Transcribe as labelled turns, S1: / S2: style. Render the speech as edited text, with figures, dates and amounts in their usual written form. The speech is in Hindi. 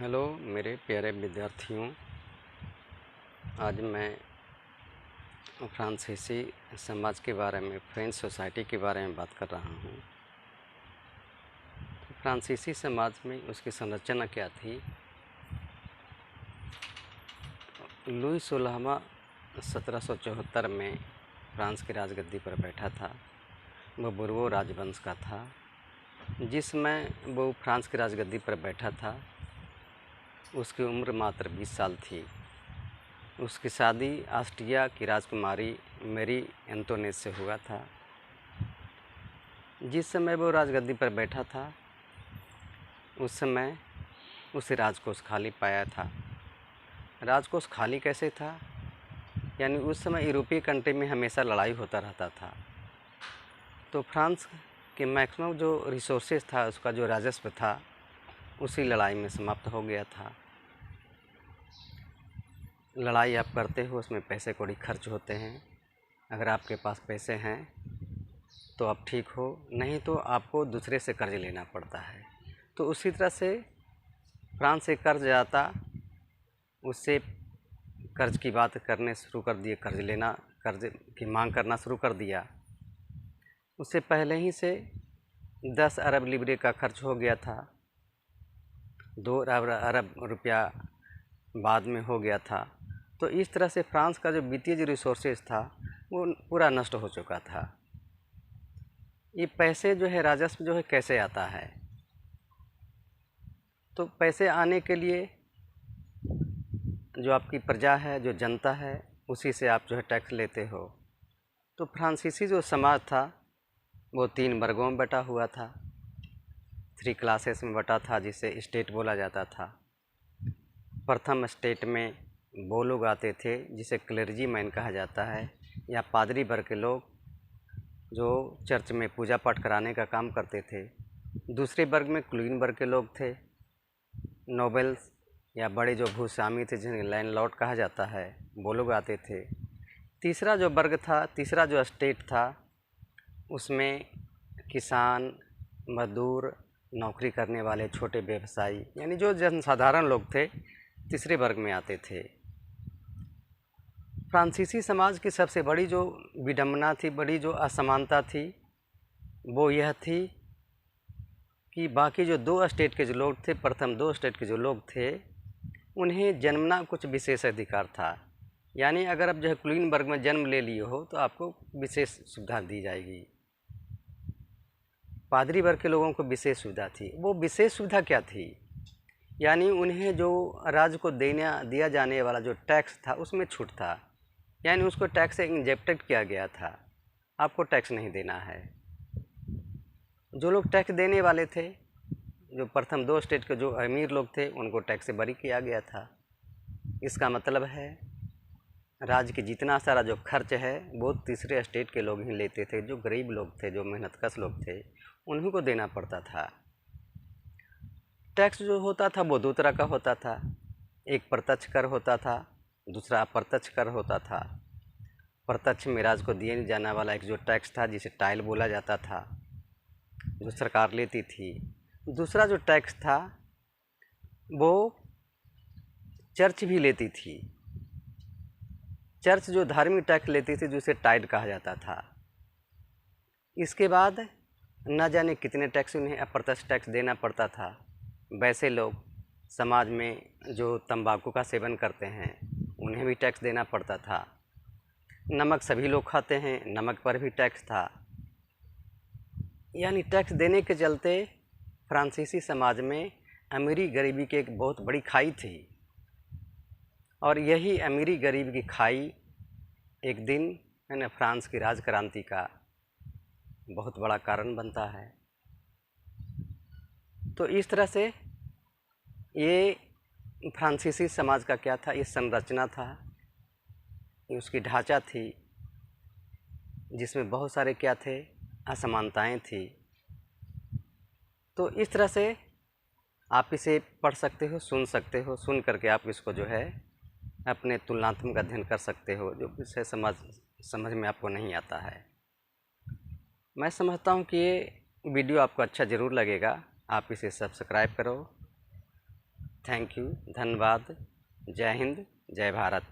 S1: हेलो मेरे प्यारे विद्यार्थियों, आज मैं फ्रांसीसी समाज के बारे में, फ्रेंच सोसाइटी के बारे में बात कर रहा हूँ। फ्रांसीसी समाज में उसकी संरचना क्या थी। लुई 16वां 1774 में फ्रांस की राजगद्दी पर बैठा था। वह बुर्बो राजवंश का था। जिसमें वो फ्रांस की राजगद्दी पर बैठा था उसकी उम्र मात्र 20 साल थी। उसकी शादी ऑस्ट्रिया की राजकुमारी मैरी एंटोनेट से हुआ था। जिस समय वो राजगद्दी पर बैठा था उस समय उसे राजकोष खाली पाया था। राजकोष खाली कैसे था? यानी उस समय यूरोपीय कंट्री में हमेशा लड़ाई होता रहता था, तो फ्रांस के मैक्सिमम जो रिसोर्सेज था, उसका जो राजस्व था, उसी लड़ाई में समाप्त हो गया था। लड़ाई आप करते हो, उसमें पैसे कौड़ी खर्च होते हैं। अगर आपके पास पैसे हैं तो आप ठीक हो, नहीं तो आपको दूसरे से कर्ज लेना पड़ता है। तो उसी तरह से फ्रांस से कर्ज आता, उससे कर्ज की बात करने शुरू कर दिए, कर्ज की मांग करना शुरू कर दिया। उससे पहले ही से 10 अरब लिब्रे का खर्च हो गया था। 2 अरब रुपया बाद में हो गया था। तो इस तरह से फ्रांस का जो वित्तीय जो रिसोर्सेज था वो पूरा नष्ट हो चुका था। ये पैसे जो है, राजस्व जो है, कैसे आता है? तो पैसे आने के लिए जो आपकी प्रजा है, जो जनता है, उसी से आप जो है टैक्स लेते हो। तो फ्रांसीसी जो समाज था वो 3 वर्गों में बटा हुआ था, 3 क्लासेस में बटा था, जिसे स्टेट बोला जाता था। प्रथम स्टेट में वो लोग आते थे जिसे क्लर्जी मैन कहा जाता है, या पादरी वर्ग के लोग जो चर्च में पूजा पाठ कराने का काम करते थे। दूसरे वर्ग में क्वीन वर्ग के लोग थे, नोबल्स या बड़े जो भूस्वामी थे, जिन्हें लैंडलॉर्ड कहा जाता है, वो लोग आते थे। तीसरा जो वर्ग था, तीसरा जो स्टेट था, उसमें किसान, मजदूर, नौकरी करने वाले, छोटे व्यवसायी, यानी जो जनसाधारण लोग थे, तीसरे वर्ग में आते थे। फ्रांसीसी समाज की सबसे बड़ी जो विडंबना थी, बड़ी जो असमानता थी, वो यह थी कि बाकी जो 2 स्टेट के जो लोग थे, प्रथम 2 स्टेट के जो लोग थे, उन्हें जन्मना कुछ विशेष अधिकार था। यानी अगर आप जो है क्वीन वर्ग में जन्म ले लिए हो तो आपको विशेष सुविधा दी जाएगी। पादरी वर्ग के लोगों को विशेष सुविधा थी। वो विशेष सुविधा क्या थी? यानी उन्हें जो राज्य को दिया जाने वाला जो टैक्स था उसमें छूट था। यानी उसको टैक्स से इंजेक्टेड किया गया था, आपको टैक्स नहीं देना है। जो लोग टैक्स देने वाले थे, जो प्रथम 2 स्टेट के जो अमीर लोग थे, उनको टैक्स से बरी किया गया था। इसका मतलब है राज्य की जितना सारा जो खर्च है वो तीसरे स्टेट के लोग ही लेते थे। जो गरीब लोग थे, जो मेहनतकश लोग थे, उन्हीं को देना पड़ता था। टैक्स जो होता था वो 2 तरह का होता था। एक प्रत्यक्ष कर होता था, दूसरा अप्रत्यक्ष कर होता था। प्रत्यक्ष में राज्य को दिए जाने वाला एक जो टैक्स था, जिसे टाइल बोला जाता था, जो सरकार लेती थी। दूसरा जो टैक्स था वो चर्च भी लेती थी। चर्च जो धार्मिक टैक्स लेती थी, जिसे टाइड कहा जाता था। इसके बाद न जाने कितने टैक्स उन्हें अप्रत्यक्ष टैक्स देना पड़ता था। वैसे लोग समाज में जो तंबाकू का सेवन करते हैं, उन्हें भी टैक्स देना पड़ता था। नमक सभी लोग खाते हैं, नमक पर भी टैक्स था। यानी टैक्स देने के चलते फ्रांसीसी समाज में अमीरी गरीबी की एक बहुत बड़ी खाई थी। और यही अमीरी गरीबी की खाई एक दिन है ना, फ्रांस की राजक्रांति का बहुत बड़ा कारण बनता है। तो इस तरह से ये फ्रांसीसी समाज का क्या था, ये संरचना था, ये उसकी ढांचा थी, जिसमें बहुत सारे क्या थे, असमानताएं थी। तो इस तरह से आप इसे पढ़ सकते हो, सुन सकते हो, सुन करके आप इसको जो है अपने तुलनात्मक अध्ययन कर सकते हो, जो विषय समझ में आपको नहीं आता है। मैं समझता हूँ कि ये वीडियो आपको अच्छा ज़रूर लगेगा। आप इसे सब्सक्राइब करो, थैंक यू, धन्यवाद। जय हिंद, जय भारत।